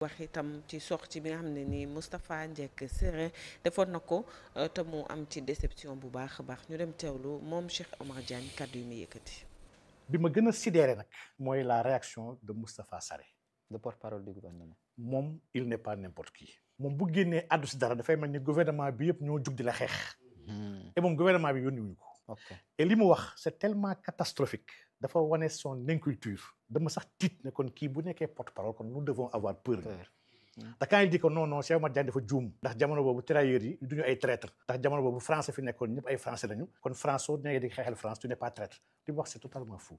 wax itam ci sortie bi nga xam ne nii Moustapha Ndiack Séré defoon na ko te mu am ci déception bu baax a baax ñu dem teewlu moom Cheikh Omar Diagne kàddu yi mu yëkkati. bi ma gën a sidéré nag mooy la réaction de Moustapha Sarré, le porte-parole du gouvernement. moom il n'est pas n'importe qui. moom bu génnee àddu si dara dafay mel ni gouvernement bi yëpp ñoo jug di la xeex. et moom gouvernement bi yónni wuñu ko. ok et li mu wax c'est tellement catastrophique. dafa wane son inculture. dama sax tiit ne kon kii bu nekkee porte-parole kon nous devons avoir peur. te quand il dit que non Cheikh Omar Diagne dafa juum. ndax jamono boobu tirailleurs yi duñu ay traître. ndax jamono boobu français fi nekkoon ñëpp ay français lañu. kon France soo nekkee di xeexal France tu n'es pas traître. li mu wax c'est totalement fou.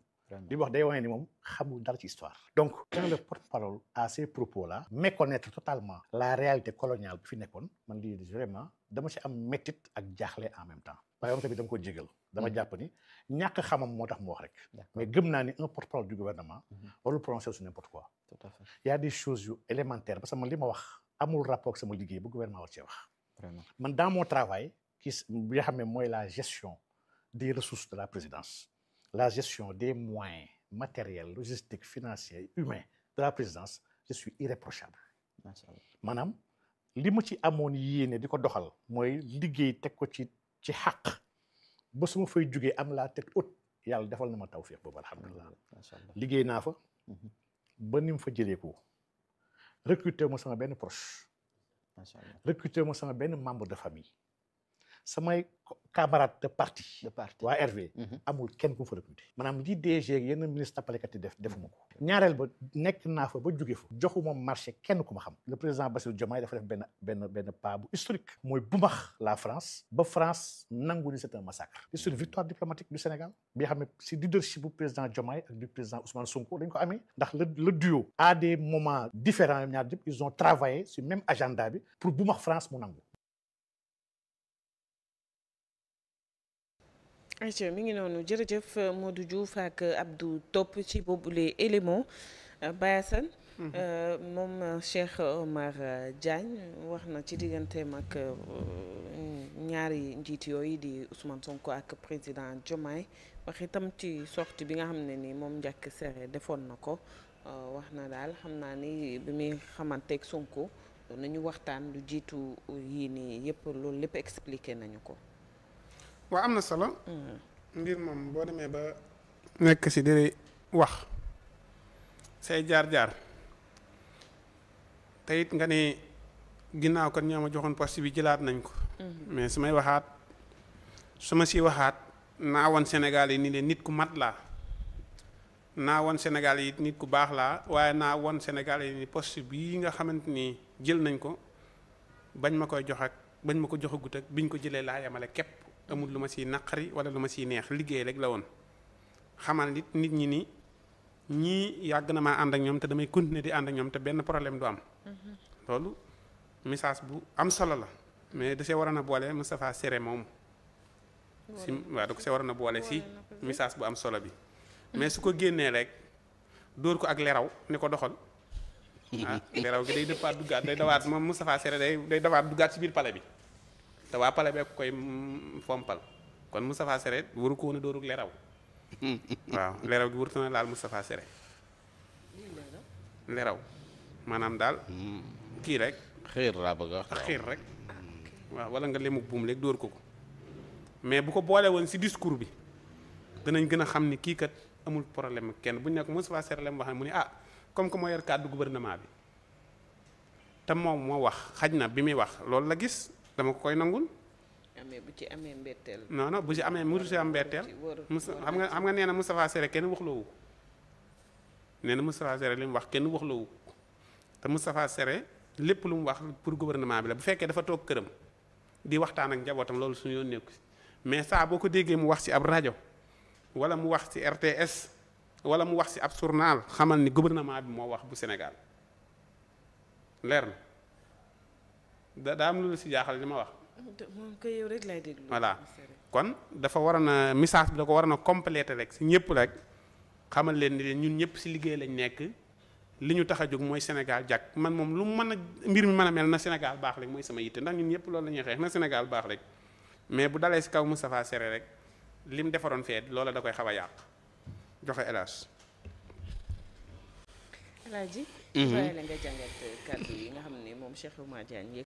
li mu wax day wane ni moom xamul dara ci histoire. donc quand le porte-parole a ces propos là. méconnaître totalement la réalité coloniale bi fi nekkoon man lii vraiment dama ci am métit ak jaaxle en même temps. waaye moom tamit dama ko jégal. dama jàpp ni ñàkk xamam moo tax mu wax rek. mais gëm naa ni un porte-parole du gouvernement. warul prononcer sur n'importe quoi. tout à fait. Il y a des choses yu élémentaires parce que man li ma wax amul rapport ak sama liggéey bu gouvernement war cee wax. vraiment man dans mon travail bi nga xam ne mooy la gestion des ressources de la présidence, la gestion des moyens matériels, logistiques, financiers, humains de la présidence, je suis irréprochable. macha allah maanaam li ma ci amoon yéene di ko doxal mooy liggéey teg ko ci xàq ba su ma fay jugee am la tête haute yàlla defal na ma tawfiq boobu alhamdulilah. macha allah liggéey naa fa. ba ni mu fa jëlee ko recruter ma sama benn proche. macha allah recruter ma sama benn membre de famille. samay camarade de parti. waa RV. amul kenn ku fa recruter. maanaam li DG yenn ministre tappalekat yi defuma ko. ñaareel ba nekk naa fa ba jóge fa. joxuma marché kenn ku ma xam. le président Bassirou Diomaye dafa def benn pas bu historique. mooy bumax la France. ba France nangu ni c'est un massacre. c'est une victoire diplomatique du Sénégal. bi nga xam ne si leadership bu président Diomaye ak du président Ousmane Sonko dañ ko amee. ndax le duo. à des moments différents ñaar yëpp ils ont travaillé sur même agenda bi pour bumax France mu nangu. ayca mi ngi noonu jërëjëf Modou Diouf ak Abdou Top ci boobule élément Bayasan moom Cheikh Omar Diagne wax na ci digganteem ak ñaari njiit yooyu di Ousmane Sonko ak président Diomaye wax itam ci sortie bi nga xam ne ni moom Ndiack Séré defoon na ko wax na daal xam naa ni bi muy xamanteeg Sonko nañu waxtaan lu jiitu yii nii yëpp loolu lépp expliqué nañu ko. waaw am na solo. mbir moom boo demee ba nekk ci di wax say jaar-jaar te it nga ne ginnaaw kon ñoo ma joxoon poste bi jëlaat nañ ko. mais su may waxaat su ma si waxaat naa woon Sénégal yi ni leen nit ku mat laa naa woon Sénégal yi nit ku baax laa waaye naa woon Sénégal yi ni poste bii nga xamante ni jël nañ ko bañ ma koy jox ak bañ ma ko joxagut ak biñ ko jëlee laa yemale képp. amul lu ma siy naqari wala lu ma siy neex liggéey rek la woon xamal nit ñi ni ñii yàgg na maa ànd ak ñoom te damay continuer di ànd ak ñoom te benn problème du am. loolu message bu am solo la mais da see waroon a boole Moustapha Séré moom. si waaw da ko see waroon a boole si message bu am solo bi. mais su ko génnee rek dóor ko ak leraw ni ko doxal. ah leraw gi day dëppaat duggaat day dawaat moom Moustapha Séré day dawaat duggaat si biir palais bi. te waa pale bee ko koy fompal kon Moustapha Séré waru ko woon a dóorug leraw waaw leraw gi wurtu na laal Moustapha Séré leraw maanaam daal kii rek xiir laa bëgg a wax xiir rek waaw wala nga lemu buum léegi dóor ko mais bu ko boole woon ci discours bi danañ gën a xam ni kii kat amul problème ak kenn bu ñu nekk Moustapha Séré la mu wax ne mu ne ah comme que moo yor kàddu gouvernement bi te moom moo wax xaj na bi muy wax loolu la gis dama ko koy nangul. amee bu ci amee mbetteel. non bu ci amee mu ci am mbetteel. xam nga nee na Moustapha Séré kenn waxloowu ko nee na Moustapha Séré li mu wax kenn waxloowu ko te Moustapha Séré lépp lu mu wax pour gouvernement bi la bu fekkee dafa toog këram di waxtaan ak njabootam loolu suñu yoon nekku mais saa boo ko déggee mu wax ci ab rajo wala mu wax ci RTS wala mu wax ci ab journal xamal ni gouvernement bi moo wax bu Sénégal leer na. daa am lu la si jaaxal li ma wax. moom kay yow rek lay déglu. voilà kon dafa waroon a message bi da ko waroon a compléter rek si ñëpp rek xamal leen ni ñun ñëpp si liggéey lañ nekk li ñu tax a jóg mooy Sénégal jàkk man moom lu mu mën a mbir mi mën a mel na Sénégal baax rek mooy sama yitte ndax ñun ñëpp loolu la ñuy xeex na Sénégal baax rek mais bu dalee si kaw Moustapha Séré rek lim defaroon fee loola da koy xaw a yàq joxe hélas. Alaaji bàyyi la nga jàngat kàddu yi nga xam ne moom Cheikh Oumar Diagne